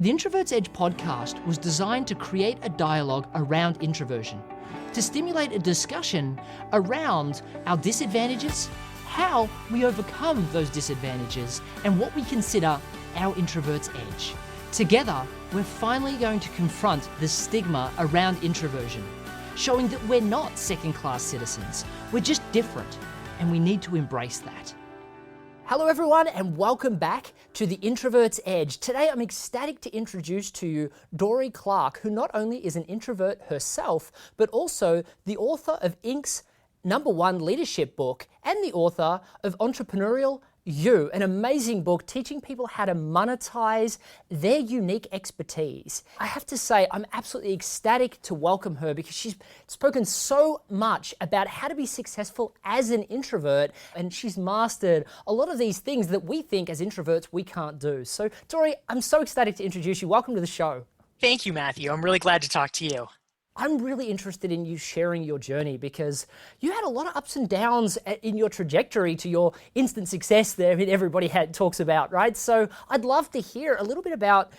The Introvert's Edge podcast was designed to create a dialogue around introversion, to stimulate a discussion around our disadvantages, how we overcome those disadvantages, and what we consider our introvert's edge. Together, we're finally going to confront the stigma around introversion, showing that we're not second-class citizens, we're just different, and we need to embrace that. Hello everyone and welcome back to the Introvert's Edge. Today I'm ecstatic to introduce to you Dory Clark, who not only is an introvert herself, but also the author of Inc.'s #1 leadership book and the author of Entrepreneurial You, an amazing book teaching people how to monetize their unique expertise. I have to say, I'm absolutely ecstatic to welcome her because she's spoken so much about how to be successful as an introvert, and she's mastered a lot of these things that we think as introverts we can't do. So, Dory, I'm so ecstatic to introduce you. Welcome to the show. Thank you, Matthew. I'm really glad to talk to you. I'm really interested in you sharing your journey because you had a lot of ups and downs in your trajectory to your instant success there that everybody talks about, right? So I'd love to hear a little bit about,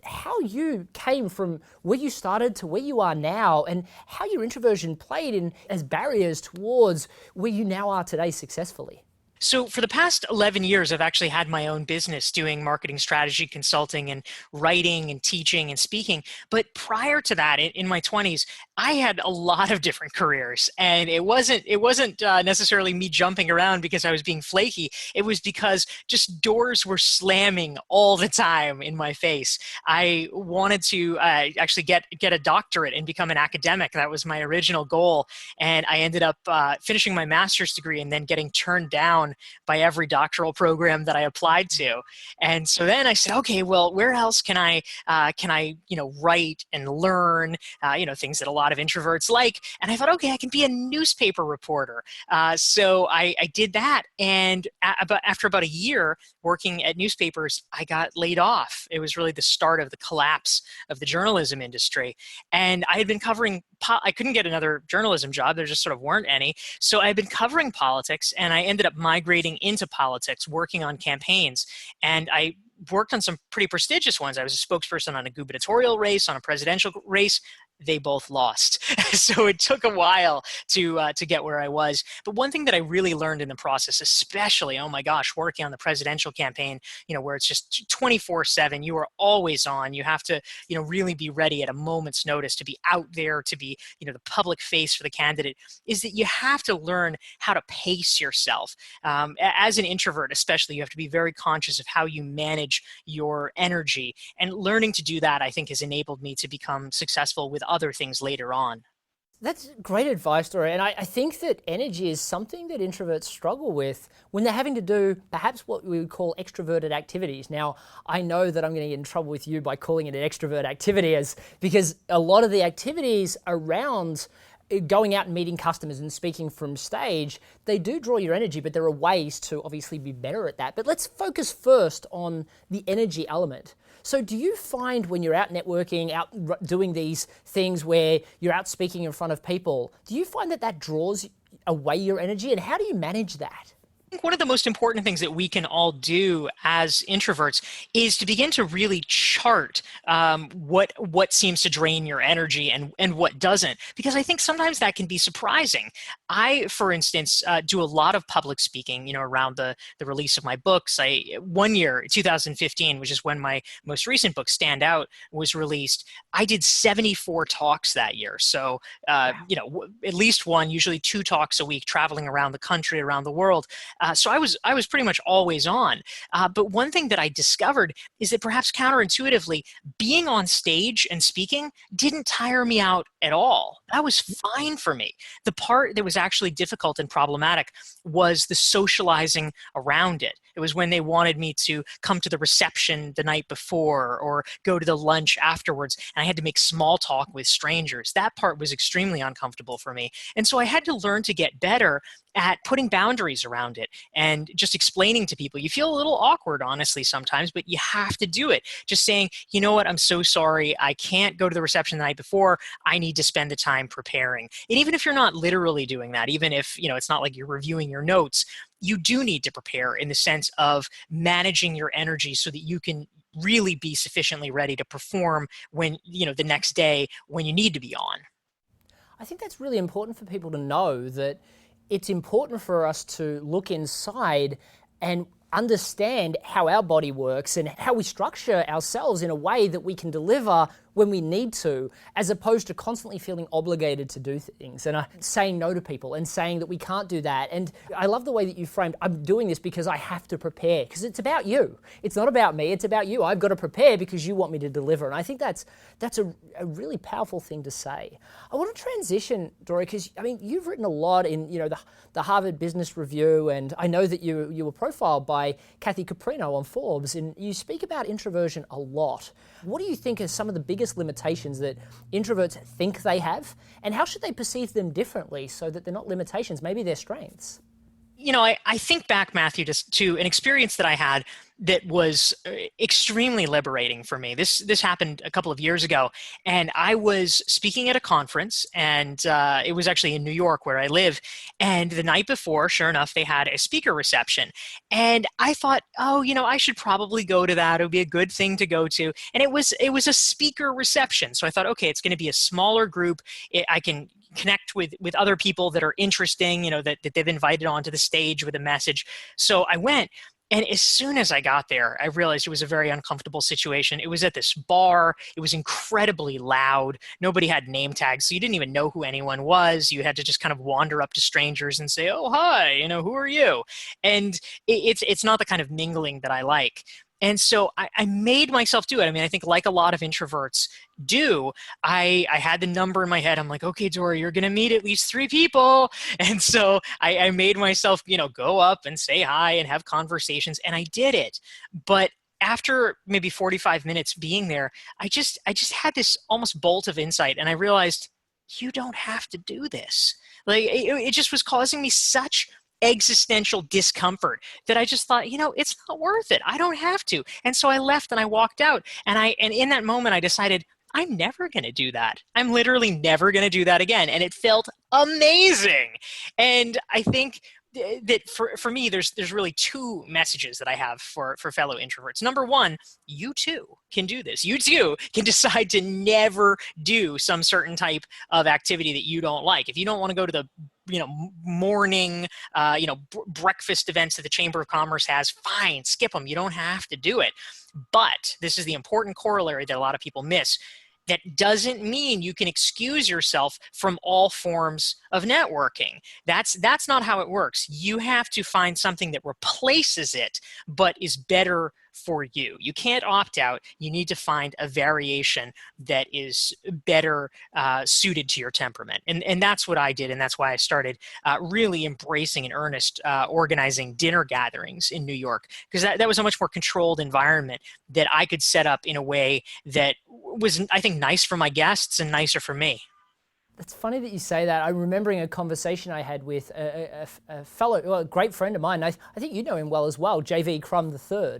how you came from where you started to where you are now and how your introversion played in as barriers towards where you now are today successfully. So for the past 11 years, I've actually had my own business doing marketing strategy consulting and writing and teaching and speaking. But prior to that, in my 20s, I had a lot of different careers, and it wasn't necessarily me jumping around because I was being flaky. It was because just doors were slamming all the time in my face. I wanted to actually get a doctorate and become an academic. That was my original goal, and I ended up finishing my master's degree and then getting turned down by every doctoral program that I applied to. And so then I said, okay, well, where else can I write and learn, things that a lot of introverts like. And I thought, okay, I can be a newspaper reporter. So I did that. And after about a year working at newspapers, I got laid off. It was really the start of the collapse of the journalism industry. And I had been covering, I couldn't get another journalism job. There just sort of weren't any. So I had been covering politics, and I ended up migrating into politics, working on campaigns. And I worked on some pretty prestigious ones. I was a spokesperson on a gubernatorial race, on a presidential race. They both lost. So it took a while to get where I was. But one thing that I really learned in the process, especially, oh my gosh, working on the presidential campaign, where it's just 24/7, you are always on. You have to, really be ready at a moment's notice to be out there, to be, the public face for the candidate, is that you have to learn how to pace yourself. As an introvert, especially, you have to be very conscious of how you manage your energy. And learning to do that, I think, has enabled me to become successful with other things later on. That's great advice, Dory. And I think that energy is something that introverts struggle with when they're having to do perhaps what we would call extroverted activities. Now, I know that I'm going to get in trouble with you by calling it an extrovert activity because a lot of the activities around going out and meeting customers and speaking from stage, they do draw your energy, but there are ways to obviously be better at that. But let's focus first on the energy element. So do you find when you're out networking, out doing these things where you're out speaking in front of people, do you find that draws away your energy, and how do you manage that? I think one of the most important things that we can all do as introverts is to begin to really chart what seems to drain your energy and what doesn't, because I think sometimes that can be surprising. I, for instance, do a lot of public speaking, around the release of my books. One year, 2015, which is when my most recent book, Stand Out, was released, I did 74 talks that year. So, at least one, usually 2 talks a week, traveling around the country, around the world. So I was pretty much always on. But one thing that I discovered is that perhaps counterintuitively, being on stage and speaking didn't tire me out at all. That was fine for me. The part that was actually difficult and problematic was the socializing around it. It was when they wanted me to come to the reception the night before or go to the lunch afterwards, and I had to make small talk with strangers. That part was extremely uncomfortable for me. And so I had to learn to get better at putting boundaries around it and just explaining to people. You feel a little awkward, honestly, sometimes, but you have to do it. Just saying, you know what, I'm so sorry. I can't go to the reception the night before. I need to spend the time preparing. And even if you're not literally doing that, even if, it's not like you're reviewing your notes, you do need to prepare in the sense of managing your energy so that you can really be sufficiently ready to perform when, the next day when you need to be on. I think that's really important for people to know, that it's important for us to look inside and understand how our body works and how we structure ourselves in a way that we can deliver when we need to, as opposed to constantly feeling obligated to do things and saying no to people and saying that we can't do that. And I love the way that you framed, I'm doing this because I have to prepare, because it's about you. It's not about me, it's about you. I've got to prepare because you want me to deliver. And I think that's a really powerful thing to say. I want to transition, Dory, because you've written a lot in the Harvard Business Review, and I know that you were profiled by Kathy Caprino on Forbes, and you speak about introversion a lot. What do you think are some of the biggest limitations that introverts think they have, and how should they perceive them differently so that they're not limitations, maybe they're strengths? I think back, Matthew, to an experience that I had that was extremely liberating for me. This happened a couple of years ago, and I was speaking at a conference, and it was actually in New York where I live. And the night before, sure enough, they had a speaker reception. And I thought, I should probably go to that. It would be a good thing to go to. And it was a speaker reception. So I thought, okay, it's going to be a smaller group. I can connect with other people that are interesting, that they've invited onto the stage with a message. So I went. And as soon as I got there, I realized it was a very uncomfortable situation. It was at this bar. It was incredibly loud. Nobody had name tags, so you didn't even know who anyone was. You had to just kind of wander up to strangers and say, "Oh, hi, who are you?" And it's not the kind of mingling that I like. And so I made myself do it. I think like a lot of introverts do, I had the number in my head. I'm like, okay, Dory, you're going to meet at least 3 people. And so I made myself, go up and say hi and have conversations. And I did it. But after maybe 45 minutes being there, I just had this almost bolt of insight. And I realized, you don't have to do this. Like it just was causing me such existential discomfort that I just thought, it's not worth it. I don't have to. And so I left and I walked out, and in that moment I decided, I'm never going to do that. I'm literally never going to do that again. And it felt amazing. And I think that for me, there's really 2 messages that I have for fellow introverts. Number 1, you too can do this. You too can decide to never do some certain type of activity that you don't like. If you don't want to go to the morning, breakfast events that the Chamber of Commerce has, fine, skip them. You don't have to do it. But this is the important corollary that a lot of people miss. That doesn't mean you can excuse yourself from all forms of networking. That's not how it works. You have to find something that replaces it, but is better for you. You can't opt out. You need to find a variation that is better suited to your temperament. And that's what I did. And that's why I started really embracing in earnest organizing dinner gatherings in New York, because that was a much more controlled environment that I could set up in a way that was, I think, nice for my guests and nicer for me. That's funny that you say that. I'm remembering a conversation I had with a fellow, a great friend of mine. I think you know him well as well, J.V. Crum III.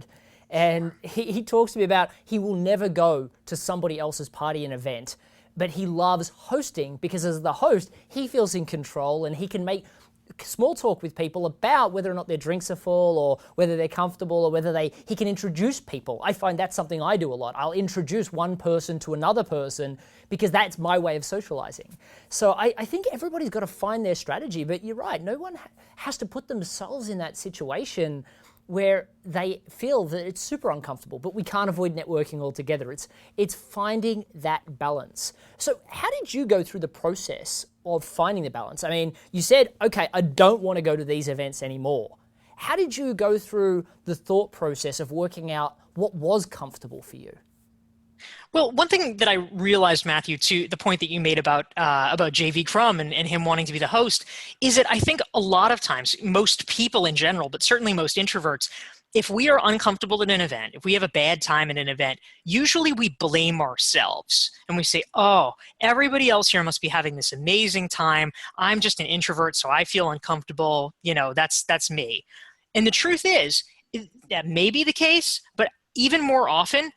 And he talks to me about he will never go to somebody else's party and event, but he loves hosting because as the host, he feels in control and he can make small talk with people about whether or not their drinks are full or whether they're comfortable or whether he can introduce people. I find that's something I do a lot. I'll introduce one person to another person because that's my way of socializing. So I think everybody's got to find their strategy, but you're right. No one has to put themselves in that situation where they feel that it's super uncomfortable, but we can't avoid networking altogether. It's finding that balance. So how did you go through the process of finding the balance? You said, okay, I don't want to go to these events anymore. How did you go through the thought process of working out what was comfortable for you? Well, one thing that I realized, Matthew, to the point that you made about J.V. Crum and him wanting to be the host, is that I think a lot of times, most people in general, but certainly most introverts, if we are uncomfortable at an event, if we have a bad time at an event, usually we blame ourselves and we say, oh, everybody else here must be having this amazing time. I'm just an introvert, so I feel uncomfortable. That's me. And the truth is, that may be the case, but even more often,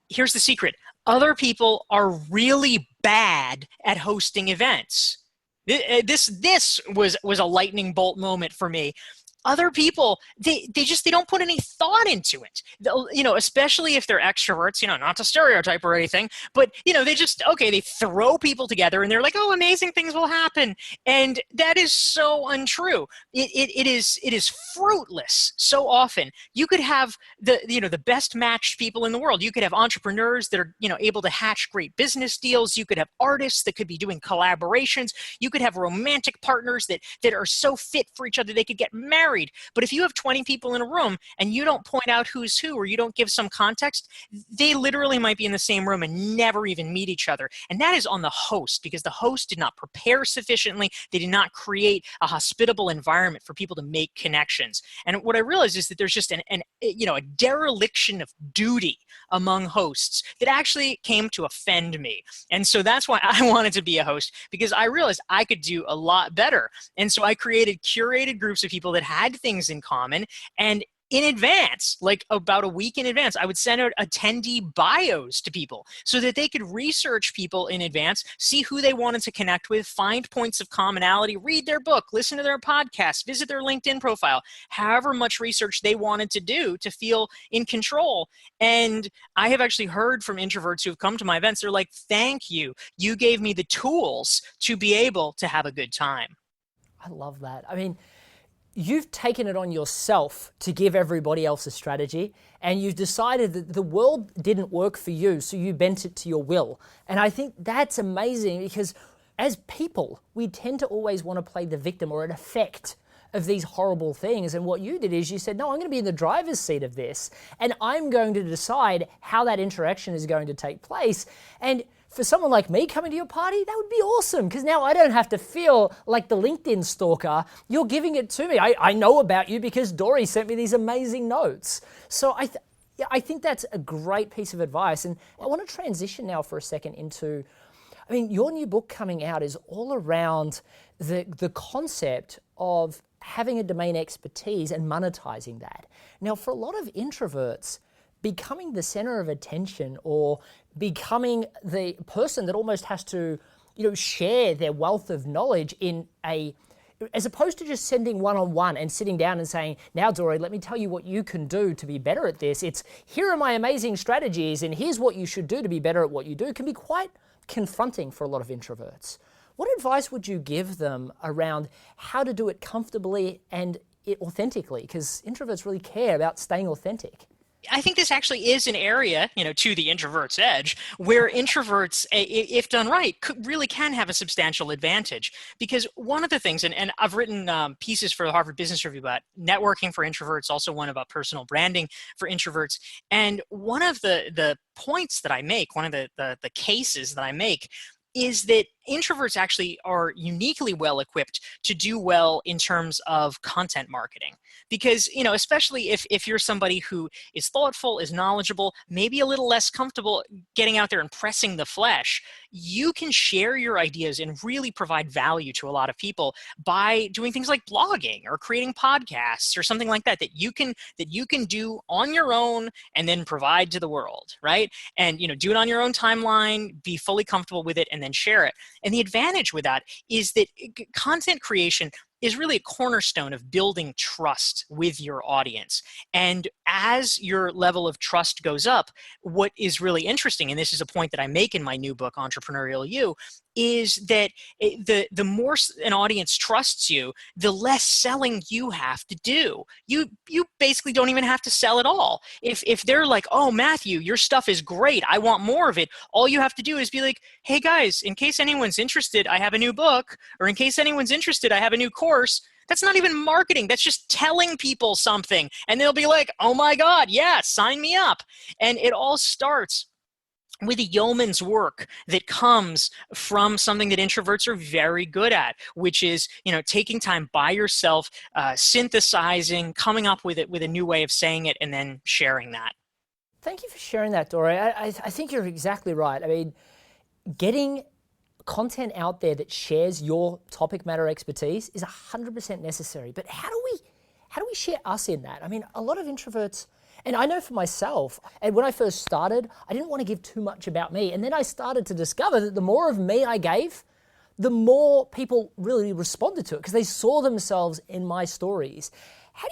here's the secret. Other people are really bad at hosting events. This was a lightning bolt moment for me. other people, they don't put any thought into it. Especially if they're extroverts, not to stereotype or anything, but they throw people together and they're like, oh, amazing things will happen. And that is so untrue. It is fruitless so often. You could have the best matched people in the world. You could have entrepreneurs that are, able to hatch great business deals. You could have artists that could be doing collaborations. You could have romantic partners that are so fit for each other they could get married. But if you have 20 people in a room and you don't point out who's who, or you don't give some context, they literally might be in the same room and never even meet each other. And that is on the host, because the host did not prepare sufficiently. They did not create a hospitable environment for people to make connections. And what I realized is that there's just a dereliction of duty among hosts that actually came to offend me. And so that's why I wanted to be a host, because I realized I could do a lot better. And so I created curated groups of people that had things in common. And in advance, like about a week in advance, I would send out attendee bios to people so that they could research people in advance, see who they wanted to connect with, find points of commonality, read their book, listen to their podcast, visit their LinkedIn profile, however much research they wanted to do to feel in control. And I have actually heard from introverts who have come to my events, they're like, thank you. You gave me the tools to be able to have a good time. I love that. I mean, you've taken it on yourself to give everybody else a strategy, and you've decided that the world didn't work for you, so you bent it to your will. And I think that's amazing, because as people, we tend to always want to play the victim or an effect of these horrible things. And what you did is you said, no, I'm going to be in the driver's seat of this, and I'm going to decide how that interaction is going to take place. And for someone like me coming to your party, that would be awesome, because now I don't have to feel like the LinkedIn stalker. You're giving it to me. I know about you because Dory sent me these amazing notes. So I think that's a great piece of advice. And I want to transition now for a second into, your new book coming out is all around the concept of having a domain expertise and monetizing that. Now, for a lot of introverts, becoming the center of attention or becoming the person that almost has to, share their wealth of knowledge as opposed to just sending one-on-one and sitting down and saying, now, Dory, let me tell you what you can do to be better at this. It's, here are my amazing strategies and here's what you should do to be better at what you do, can be quite confronting for a lot of introverts. What advice would you give them around how to do it comfortably and authentically? Because introverts really care about staying authentic. I think this actually is an area, to the introvert's edge, where introverts, if done right, really can have a substantial advantage. Because one of the things, and I've written pieces for the Harvard Business Review about networking for introverts, also one about personal branding for introverts. And one of the points that I make, one of the cases that I make, is that introverts actually are uniquely well equipped to do well in terms of content marketing. Because, especially if you're somebody who is thoughtful, is knowledgeable, maybe a little less comfortable getting out there and pressing the flesh, you can share your ideas and really provide value to a lot of people by doing things like blogging or creating podcasts or something like that you can do on your own and then provide to the world, right? And, do it on your own timeline, be fully comfortable with it, and then share it. And the advantage with that is that content creation is really a cornerstone of building trust with your audience. And as your level of trust goes up, what is really interesting, and this is a point that I make in my new book, Entrepreneurial You, is that the more an audience trusts you, the less selling you have to do. You basically don't even have to sell at all. If they're like, oh, Matthew, your stuff is great, I want more of it, all you have to do is be like, hey guys, in case anyone's interested, I have a new book, or in case anyone's interested, I have a new course. That's not even marketing. That's just telling people something. And they'll be like, oh my God, yeah, sign me up. And it all starts with a yeoman's work that comes from something that introverts are very good at, which is, taking time by yourself, synthesizing, coming up with a new way of saying it, and then sharing that. Thank you for sharing that, Dory. I think you're exactly right. Getting content out there that shares your topic matter expertise is 100% necessary. But how do we share us in that? A lot of introverts, and I know for myself, and when I first started, I didn't want to give too much about me. And then I started to discover that the more of me I gave, the more people really responded to it because they saw themselves in my stories. how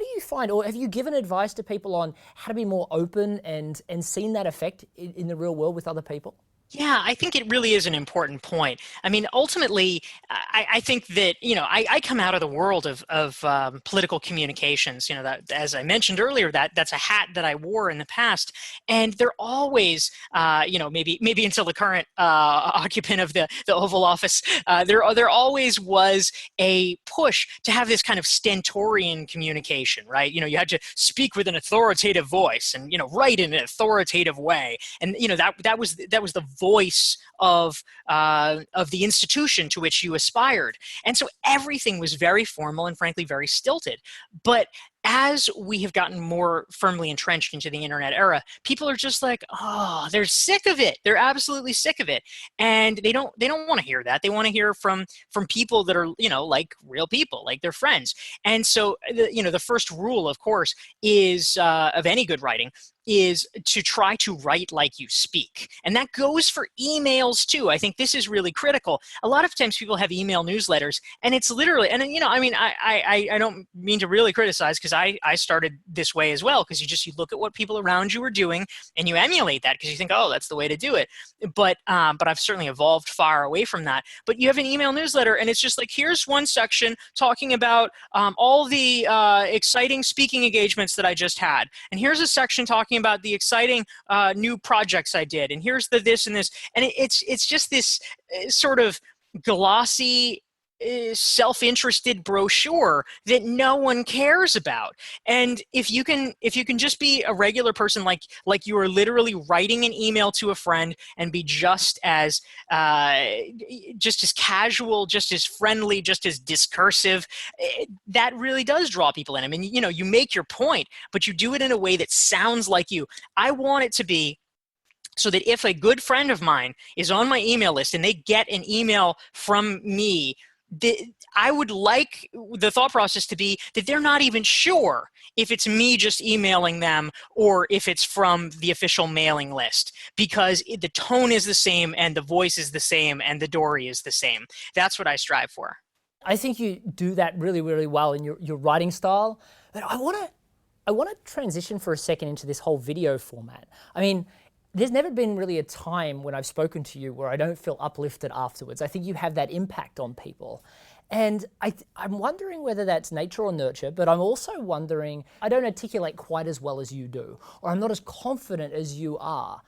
do you find, or have you given advice to people on how to be more open and seen that effect in the real world with other people? Yeah, I think it really is an important point. I mean, ultimately, I think that, I come out of the world of political communications, that, as I mentioned earlier, that's a hat that I wore in the past. And they're always, maybe until the current occupant of the Oval Office, there always was a push to have this kind of stentorian communication, right? You had to speak with an authoritative voice and, write in an authoritative way. And, that was the voice of the institution to which you aspired. And so everything was very formal and frankly very stilted. But as we have gotten more firmly entrenched into the internet era, people are just like, oh, they're sick of it. They're absolutely sick of it. And they don't want to hear that. They want to hear from people that are, like real people, like their friends. And so, the first rule, of course, is of any good writing is to try to write like you speak. And that goes for emails too. I think this is really critical. A lot of times people have email newsletters and it's literally, and I don't mean to really criticize because I started this way as well, because you look at what people around you are doing and you emulate that because you think, oh, that's the way to do it. But I've certainly evolved far away from that. But you have an email newsletter and it's just like, here's one section talking about all the exciting speaking engagements that I just had. And here's a section talking about the exciting new projects I did, and here's the this and this, and it's just this sort of glossy, self-interested brochure that no one cares about. And if you can just be a regular person, like you are literally writing an email to a friend, and be just as casual, just as friendly, just as discursive, that really does draw people in. I mean, you make your point, but you do it in a way that sounds like you. I want it to be so that if a good friend of mine is on my email list and they get an email from me, I would like the thought process to be that they're not even sure if it's me just emailing them or if it's from the official mailing list, because the tone is the same and the voice is the same and the Dory is the same. That's what I strive for. I think you do that really, really well in your writing style. But I want to transition for a second into this whole video format. I mean, there's never been really a time when I've spoken to you where I don't feel uplifted afterwards. I think you have that impact on people. And I'm wondering whether that's nature or nurture, but I'm also wondering, I don't articulate quite as well as you do, or I'm not as confident as you are.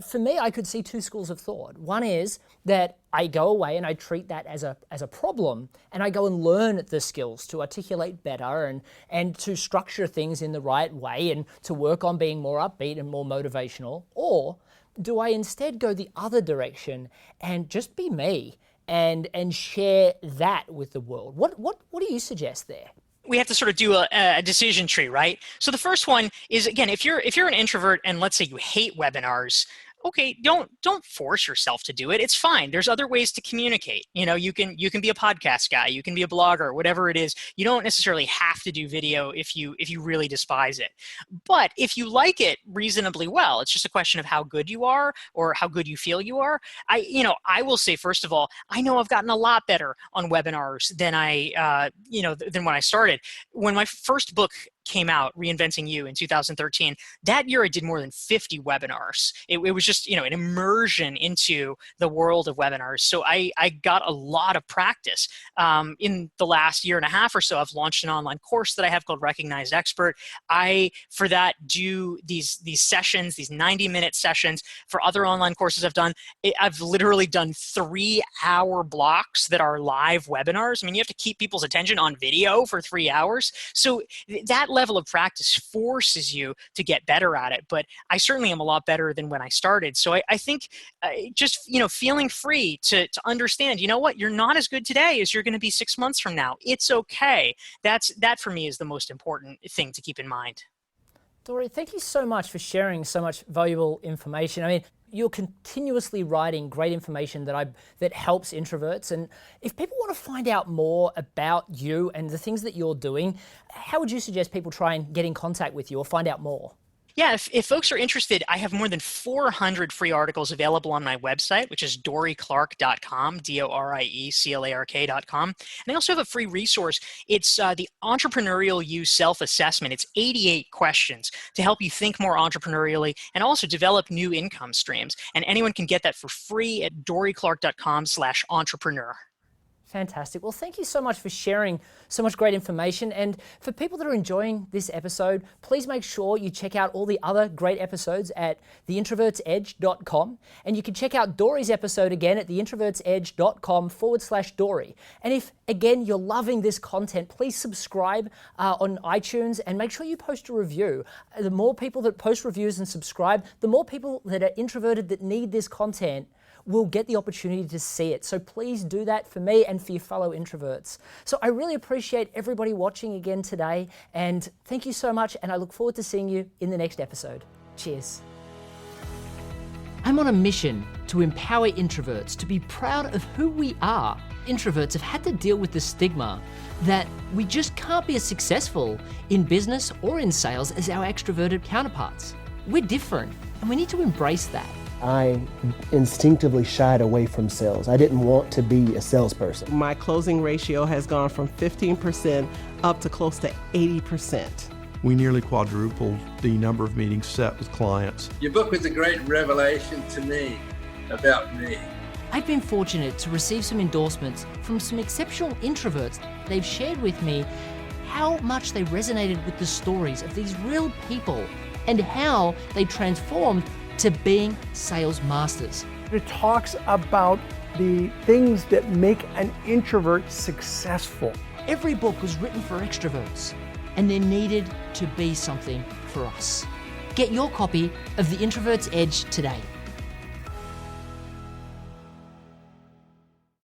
For me, I could see two schools of thought. One is that I go away and I treat that as a problem, and I go and learn the skills to articulate better and to structure things in the right way and to work on being more upbeat and more motivational. Or do I instead go the other direction and just be me and share that with the world? What do you suggest there? We have to sort of do a decision tree, right? So the first one is, again, if you're an introvert and let's say you hate webinars, okay, don't force yourself to do it. It's fine. There's other ways to communicate. You can be a podcast guy, you can be a blogger, whatever it is. You don't necessarily have to do video if you really despise it. But if you like it reasonably well, it's just a question of how good you are or how good you feel you are. I will say, first of all, I know I've gotten a lot better on webinars than than when I started. When my first book came out, Reinventing You, in 2013, that year I did more than 50 webinars. It was just, an immersion into the world of webinars. So I got a lot of practice. In the last year and a half or so, I've launched an online course that I have called Recognized Expert. For that, do these sessions, these 90-minute sessions. For other online courses I've literally done 3-hour blocks that are live webinars. I mean, you have to keep people's attention on video for 3 hours. So that level of practice forces you to get better at it. But I certainly am a lot better than when I started. So I think just feeling free to understand, what, you're not as good today as you're going to be 6 months from now. It's okay. That for me is the most important thing to keep in mind. Dory, thank you so much for sharing so much valuable information. I mean, you're continuously writing great information that helps introverts. And if people want to find out more about you and the things that you're doing, how would you suggest people try and get in contact with you or find out more? Yeah, if folks are interested, I have more than 400 free articles available on my website, which is dorieclark.com, DORIECLARK.com. And I also have a free resource. It's the Entrepreneurial You Self-Assessment. It's 88 questions to help you think more entrepreneurially and also develop new income streams. And anyone can get that for free at dorieclark.com/entrepreneur. Fantastic. Well, thank you so much for sharing so much great information. And for people that are enjoying this episode, please make sure you check out all the other great episodes at theintrovertsedge.com. And you can check out Dory's episode again at theintrovertsedge.com/Dory. And if, again, you're loving this content, please subscribe on iTunes and make sure you post a review. The more people that post reviews and subscribe, the more people that are introverted that need this content will get the opportunity to see it. So please do that for me and for your fellow introverts. So I really appreciate everybody watching again today, and thank you so much, and I look forward to seeing you in the next episode. Cheers. I'm on a mission to empower introverts to be proud of who we are. Introverts have had to deal with the stigma that we just can't be as successful in business or in sales as our extroverted counterparts. We're different, and we need to embrace that. I instinctively shied away from sales. I didn't want to be a salesperson. My closing ratio has gone from 15% up to close to 80%. We nearly quadrupled the number of meetings set with clients. Your book was a great revelation to me about me. I've been fortunate to receive some endorsements from some exceptional introverts. They've shared with me how much they resonated with the stories of these real people and how they transformed to being sales masters. It talks about the things that make an introvert successful. Every book was written for extroverts, and there needed to be something for us. Get your copy of The Introvert's Edge today.